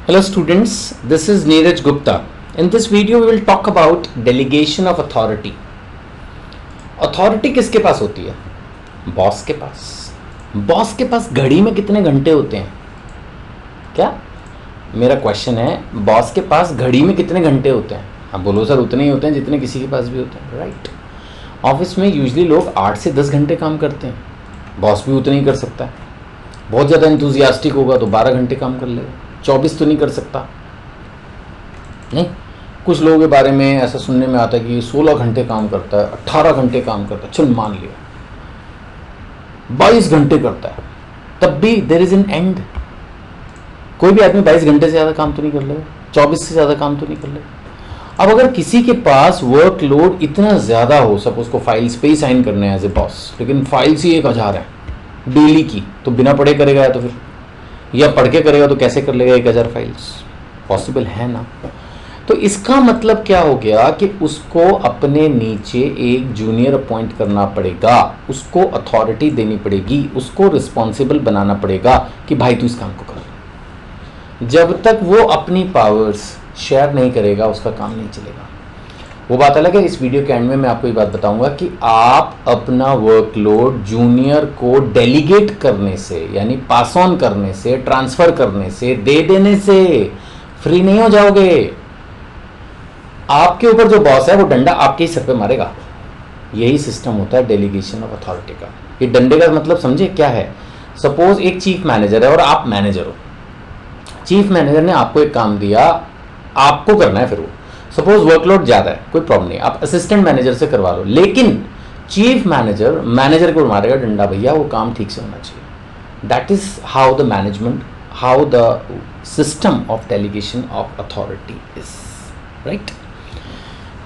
Hello students, this is Neeraj Gupta. In this video we will talk about delegation of authority. Authority किसके पास होती है? Boss के पास. Boss के पास घड़ी में कितने घंटे होते हैं? क्या? मेरा क्वेश्चन है, बॉस के पास घड़ी में कितने घंटे होते हैं? आप बोलो सर उतने ही होते हैं जितने किसी के पास भी होते हैं. राइट. ऑफिस में यूजली लोग 8 से 10 घंटे काम करते हैं. बॉस भी उतने ही कर सकता है. बहुत ज़्यादा इंथुजियास्टिक होगा तो 12 घंटे काम कर लेगा. 24 तो नहीं कर सकता. नहीं, कुछ लोगों के बारे में ऐसा सुनने में आता है कि 16 घंटे काम करता है, 18 घंटे काम करता है. चल मान लिया 22 घंटे करता है, तब भी देयर इज एन एंड. कोई भी आदमी 22 घंटे से ज़्यादा काम तो नहीं कर लेगा, 24 से ज़्यादा काम तो नहीं कर लेगा. अब अगर किसी के पास वर्कलोड इतना ज़्यादा हो, सब उसको फाइल्स पे ही साइन करने हैं एज ए बॉस, लेकिन फाइल्स ही 1000 है डेली की, तो बिना पढ़े करेगा या तो फिर, या पढ़ के करेगा तो कैसे कर लेगा 1000 फाइल्स? पॉसिबल है ना. तो इसका मतलब क्या हो गया कि उसको अपने नीचे एक जूनियर अपॉइंट करना पड़ेगा, उसको अथॉरिटी देनी पड़ेगी, उसको रिस्पॉन्सिबल बनाना पड़ेगा कि भाई तू इस काम को कर. जब तक वो अपनी पावर्स शेयर नहीं करेगा उसका काम नहीं चलेगा. वो बात अलग है. इस वीडियो के एंड में मैं आपको ये बात बताऊंगा कि आप अपना वर्कलोड जूनियर को डेलीगेट करने से, यानी पास ऑन करने से, ट्रांसफर करने से, दे देने से फ्री नहीं हो जाओगे. आपके ऊपर जो बॉस है वो डंडा आपके ही सर पे मारेगा. यही सिस्टम होता है डेलीगेशन ऑफ अथॉरिटी का. ये डंडे का मतलब समझे क्या है? सपोज एक चीफ मैनेजर है और आप मैनेजर हो. चीफ मैनेजर ने आपको एक काम दिया, आपको करना है. फिर वो सपोज वर्कलोड ज़्यादा है, कोई प्रॉब्लम नहीं, आप असिस्टेंट मैनेजर से करवा लो, लेकिन चीफ मैनेजर को मारेगा डंडा, भैया वो काम ठीक से होना चाहिए. That is how the management, how the system of delegation of authority is. Right.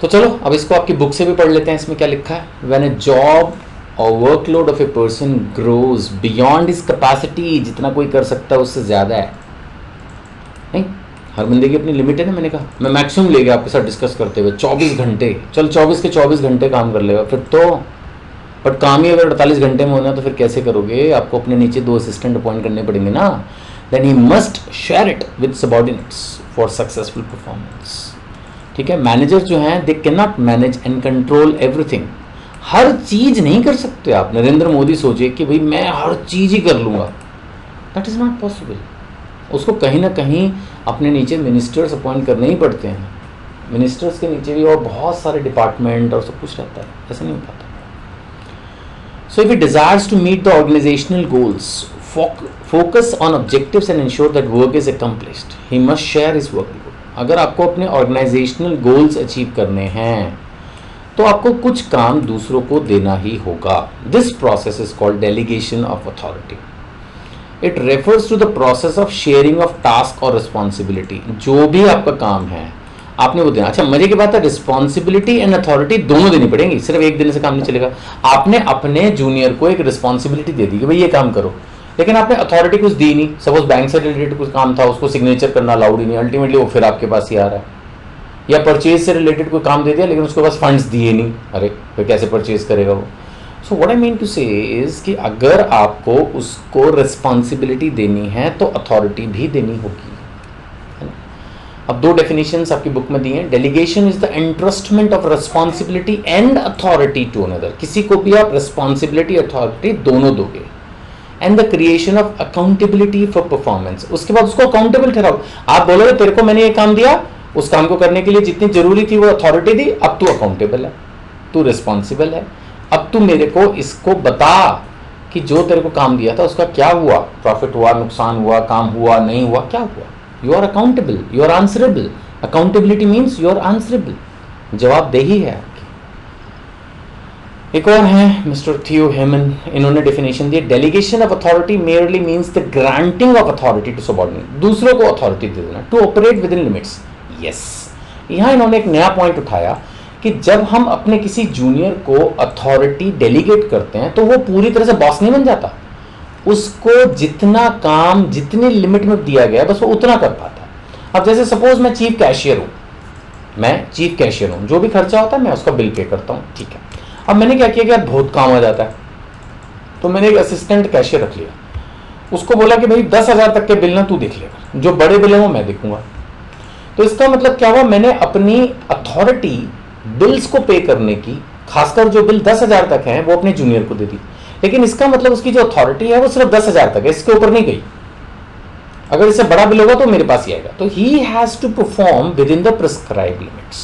तो चलो अब इसको आपकी बुक से भी पढ़ लेते हैं. इसमें क्या लिखा है? व्हेन अ जॉब और workload of a person grows beyond his capacity, जितना कोई कर सकता है उससे ज़्यादा है. नहीं, हर बंदे की अपनी लिमिट है ना. मैंने कहा मैं मैक्सिमम ले गया आपके साथ डिस्कस करते हुए 24 घंटे. चल 24 के 24 घंटे काम कर लेगा फिर तो, बट काम ही अगर 48 घंटे में होना तो फिर कैसे करोगे? आपको अपने नीचे 2 असिस्टेंट अपॉइंट करने पड़ेंगे ना. Then he must share it with subordinates for successful performance. ठीक है. मैनेजर जो हैं they can not manage and control everything. हर चीज नहीं कर सकते आप. नरेंद्र मोदी सोचे कि भाई मैं हर चीज ही कर लूंगा, दैट इज नॉट पॉसिबल. उसको कहीं ना कहीं अपने नीचे मिनिस्टर्स अपॉइंट करने ही पड़ते हैं. मिनिस्टर्स के नीचे भी और बहुत सारे डिपार्टमेंट और सब कुछ रहता है. ऐसा नहीं हो पाता. So if he desires to meet the organisational goals, focus on objectives and ensure that work is accomplished, he must share his workload. अगर आपको अपने ऑर्गेनाइजेशनल गोल्स अचीव करने हैं तो आपको कुछ काम दूसरों को देना ही होगा. This process is called delegation of authority. It refers to the process of sharing of task और रिस्पॉन्सिबिलिटी. जो भी आपका काम है आपने वो देना. अच्छा, मजे की बात है, रिस्पॉन्सिबिलिटी एंड अथॉरिटी दोनों देनी पड़ेंगी. सिर्फ एक देने से काम नहीं चलेगा. आपने अपने जूनियर को एक रिस्पॉन्सिबिलिटी दे दी कि भाई ये काम करो, लेकिन आपने अथॉरिटी कुछ दी नहीं. सपोज बैंक से रिलेटेड कुछ काम था, उसको सिग्नेचर करना अलाउड ही नहीं, अल्टीमेटली वो फिर आपके पास ही आ रहा है. या परचेज से रिलेटेड कोई काम दे दिया लेकिन उसके पास फंड्स दिए नहीं, अरे फिर कैसे परचेज करेगा वो? So what I mean to say is कि अगर आपको उसको रिस्पॉन्सिबिलिटी देनी है तो अथॉरिटी भी देनी होगी. है ना. अब 2 डेफिनेशंस आपकी बुक में दी हैं. Delegation is the entrustment of responsibility and authority to another. किसी को भी आप रिस्पॉन्सिबिलिटी अथॉरिटी दोनों दोगे. And the creation of accountability for performance. उसके बाद उसको अकाउंटेबल ठहराओ. आप बोलोगे तेरे को मैंने ये काम दिया, उस काम को करने के लिए जितनी जरूरी थी वो अथॉरिटी दी, अब तू अकाउंटेबल है, तू रिस्पॉन्सिबल है. अब तू मेरे को इसको बता कि जो तेरे को काम दिया था उसका क्या हुआ, प्रॉफिट हुआ, नुकसान हुआ, काम हुआ, नहीं हुआ, क्या हुआ. You are accountable, you are answerable. Accountability means you are answerable. जवाबदेही है आपकी. एक और है मिस्टर थियो हेमन, इन्होंने डेफिनेशन दी. Delegation of authority merely means the granting of authority to subordinate. दूसरों को अथॉरिटी दे देना, to operate within limits. Yes, यहां इन्होंने एक नया पॉइंट उठाया कि जब हम अपने किसी जूनियर को अथॉरिटी डेलीगेट करते हैं तो वो पूरी तरह से बॉस नहीं बन जाता. उसको जितना काम जितनी लिमिट में दिया गया बस वो उतना कर पाता है. अब जैसे सपोज मैं चीफ कैशियर हूं, जो भी खर्चा होता है मैं उसका बिल पे करता हूं. ठीक है. अब मैंने क्या किया कि यार बहुत काम आ जाता है, तो मैंने एक असिस्टेंट कैशियर रख लिया. उसको बोला कि भाई 10,000 तक के बिल ना तू देख लेगा. जो बड़े बिल हैं वो मैं देखूंगा। तो इसका मतलब क्या हुआ, मैंने अपनी अथॉरिटी बिल्स को पे करने की, खासकर जो बिल 10,000 तक है वो अपने जूनियर को दे दी, लेकिन इसका मतलब उसकी जो अथॉरिटी है वो सिर्फ 10,000 तक है, इसके ऊपर नहीं गई। अगर इससे बड़ा बिल होगा तो मेरे पास ही आएगा। तो he has to perform within the prescribe limits.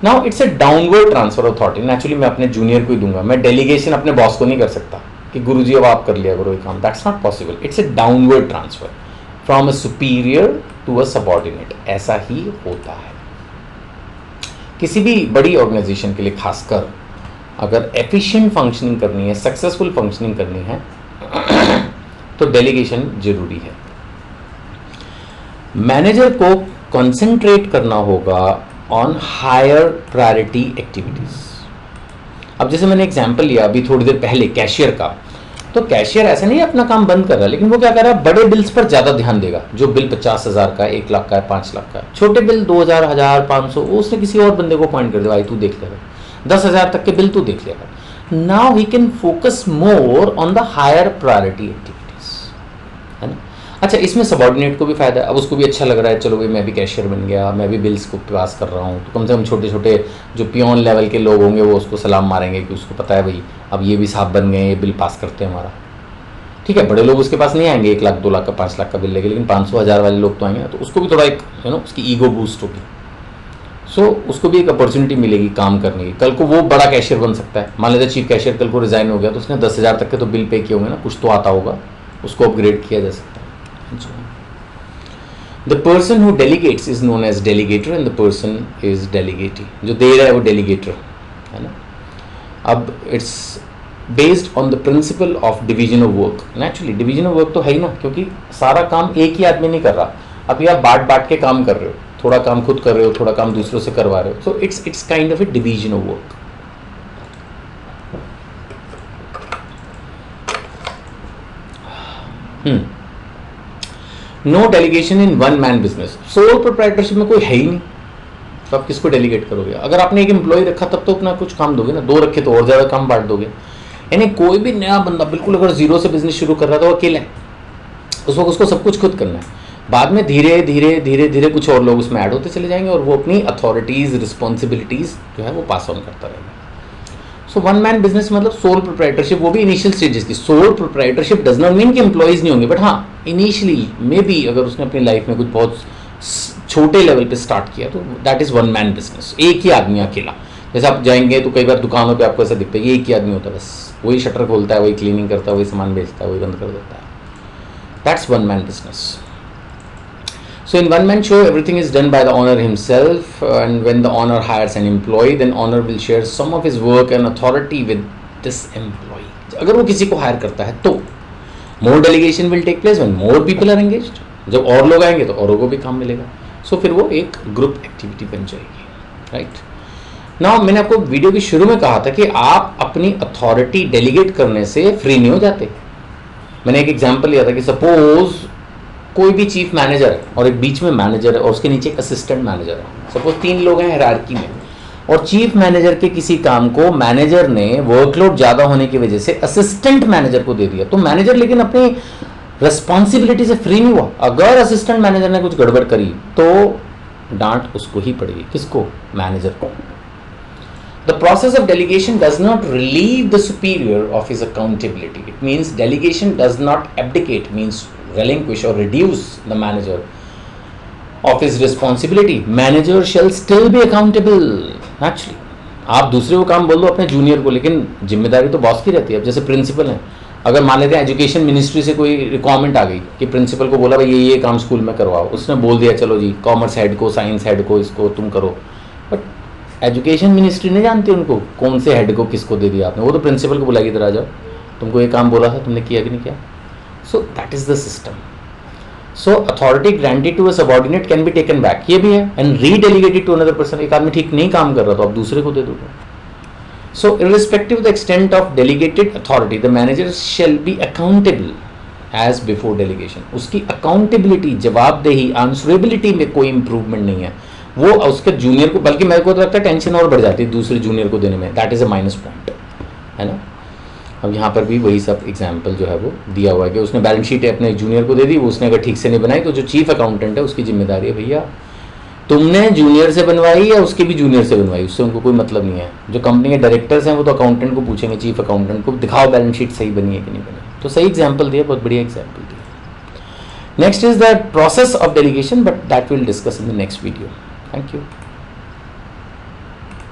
Now it's a downward transfer authority. Naturally मैं अपने जूनियर को ही दूंगा, मैं डेलीगेशन अपने बॉस को नहीं कर सकता कि गुरुजी अब आप कर लिया करो ये काम, that's not possible. It's a downward transfer from a superior to a subordinate, ऐसा ही होता है किसी भी बड़ी ऑर्गेनाइजेशन के लिए। खासकर अगर एफिशिएंट फंक्शनिंग करनी है, सक्सेसफुल फंक्शनिंग करनी है तो डेलीगेशन जरूरी है। मैनेजर को कंसंट्रेट करना होगा ऑन हायर प्रायोरिटी एक्टिविटीज। अब जैसे मैंने एग्जांपल लिया अभी थोड़ी देर पहले कैशियर का, तो कैशियर ऐसा नहीं अपना काम बंद कर रहा, लेकिन वो क्या कर रहा है, बड़े बिल्स पर ज्यादा ध्यान देगा। जो बिल 50,000 का, 1 लाख का है, 5 लाख का है, छोटे बिल 2,000, 1,000, 500 उसने किसी और बंदे को पॉइंट कर दिया, भाई तू देख लेगा, 10,000 तक के बिल तू देख लेगा। Now he can focus more on the higher priority activities, है ना। अच्छा, इसमें सबॉर्डिनेट को भी फायदा है, अब उसको भी अच्छा लग रहा है, चलो भाई मैं भी कैशियर बन गया, मैं भी बिल्स को पास कर रहा हूँ, तो कम से कम छोटे छोटे जो पियोन लेवल के लोग होंगे वो उसको सलाम मारेंगे कि उसको पता है भाई अब ये भी साहब बन गए, ये बिल पास करते हैं हमारा। ठीक है, बड़े लोग उसके पास नहीं आएंगे 1 लाख 2 लाख का 5 लाख का बिल लेके, लेकिन 500 1000 वाले लोग तो आएंगे, तो उसको भी थोड़ा एक उसकी ईगो बूस्ट होगी। सो उसको भी एक अपॉर्चुनिटी मिलेगी काम करने की। कल को वो बड़ा कैशियर बन सकता है। मान लेते चीफ कैशियर कल को रिजाइन हो गया तो उसने 10,000 तक के तो बिल पे किए होंगे ना, कुछ तो आता होगा, उसको अपग्रेड किया जा सकता है। The person who delegates is known as delegator and the person is delegatee. जो दे रहा है वो डेलीगेटर है ना। अब it's based on the principle of division of work. Naturally division of work तो है ही ना, क्योंकि सारा काम एक ही आदमी नहीं कर रहा, अभी आप बांट बांट के काम कर रहे हो, थोड़ा काम खुद कर रहे हो, थोड़ा काम दूसरों से करवा रहे हो। So it's kind of a division of work. No delegation in one man business. Sole proprietorship में कोई है ही नहीं, तो आप किसको डेलीगेट करोगे? अगर आपने एक एम्प्लॉय रखा तब तो अपना कुछ काम दोगे ना, 2 रखे तो और ज्यादा काम बांट दोगे। यानी कोई भी नया बंदा बिल्कुल अगर जीरो से बिजनेस शुरू कर रहा है तो अकेला है, उस वक्त उसको सब कुछ खुद करना है। बाद में धीरे धीरे धीरे धीरे कुछ और लोग उसमें ऐड होते चले जाएंगे और वो अपनी अथॉरिटीज रिस्पॉन्सिबिलिटीज जो है वो पास ऑन करता रहेगा। सो वन मैन बिजनेस मतलब सोल प्रोप्राइटरशिप, वो भी इनिशियल स्टेजेस की। Sole proprietorship does not mean कि एम्प्लॉइज नहीं होंगे, बट हाँ इनिशियली मे बी अगर उसने अपनी लाइफ में कुछ बहुत छोटे लेवल पे स्टार्ट किया तो that is one man business. एक ही आदमी अकेला। जैसे आप जाएंगे तो कई बार दुकानों पे आपको ऐसा दिखता है, ये एक ही आदमी होता है, बस वही शटर खोलता है, वही क्लीनिंग करता है, वही सामान बेचता है, वही बंद कर देता है। That's one man business. So in one man show, everything is done by the owner himself, and when the owner hires an employee, then owner will share some of his work and authority with this employee. अगर वो किसी को higher करता है तो more delegation will take place when more people are engaged. जब और लोग आएंगे तो औरों को भी काम मिलेगा. So फिर वो एक ग्रुप एक्टिविटी बन जाएगी, राइट? नाउ मैंने आपको वीडियो की शुरू में कहा था कि आप अपनी अथॉरिटी डेलीगेट करने से फ्री नहीं हो जाते. मैंने एक एग्जांपल लिया था कि सपोज कोई भी चीफ मैनेजर है और एक बीच में मैनेजर है और उसके नीचे एक असिस्टेंट मैनेजर है. सपोज 3 लोग हैं हायरार्की में और चीफ मैनेजर के किसी काम को मैनेजर ने वर्कलोड ज्यादा होने की वजह से असिस्टेंट मैनेजर को दे दिया. तो मैनेजर लेकिन अपनी रिस्पॉन्सिबिलिटी से फ्री नहीं हुआ. अगर असिस्टेंट मैनेजर ने कुछ गड़बड़ करी तो डांट उसको ही पड़ेगी. किसको? मैनेजर को. The process of delegation does not relieve the superior of his accountability. It means delegation does not abdicate, means relinquish or reduce the manager of his responsibility. Manager shall still be accountable. Actually, आप दूसरे को काम बोल दो अपने junior को, लेकिन जिम्मेदारी तो बॉस की रहती है. अब जैसे प्रिंसिपल है, अगर मान लेते हैं एजुकेशन मिनिस्ट्री से कोई रिक्वायरमेंट आ गई कि प्रिंसिपल को बोला भाई ये काम स्कूल में करवाओ, उसने बोल दिया चलो जी कॉमर्स हेड को, साइंस हेड को, इसको तुम करो. बट एजुकेशन मिनिस्ट्री नहीं जानती उनको कौन से हेड को किसको दे दिया आपने. वो तो प्रिंसिपल को बुलाएगी, इधर आ जाओ, तुमको ये काम बोला था, तुमने किया कि नहीं किया. So that is the system. So authority granted to a subordinate can be taken back, ये भी है, and redelegated to another person. एक आदमी ठीक नहीं काम कर रहा तो आप दूसरे को दे दोगे. So irrespective of the extent of delegated authority, the manager shall be accountable as before delegation. उसकी अकाउंटेबिलिटी, जवाबदेही, आंसरेबिलिटी में कोई इंप्रूवमेंट नहीं है. वो उसके जूनियर को, बल्कि मेरे को तो लगता है टेंशन और बढ़ जाती है दूसरे जूनियर को देने में. That is a minus point, है ना. अब यहाँ पर भी वही सब एग्जाम्पल जो है वो दिया हुआ है कि उसने बैलेंस शीट अपने जूनियर को दे दी, वो उसने अगर ठीक से नहीं बनाई तो जो चीफ अकाउंटेंट है उसकी जिम्मेदारी है, भैया तुमने जूनियर से बनवाई या उसके भी जूनियर से बनवाई, उससे उनको कोई मतलब नहीं है। जो कंपनी के डायरेक्टर्स हैं वो तो अकाउंटेंट को पूछेंगे, चीफ अकाउंटेंट को, दिखाओ बैलेंस शीट सही बनी है कि नहीं बनी। तो सही एग्जाम्पल दिया, बहुत बढ़िया एग्जाम्पल दिया। Next is the process of delegation, but that will discuss in the next video. Thank you.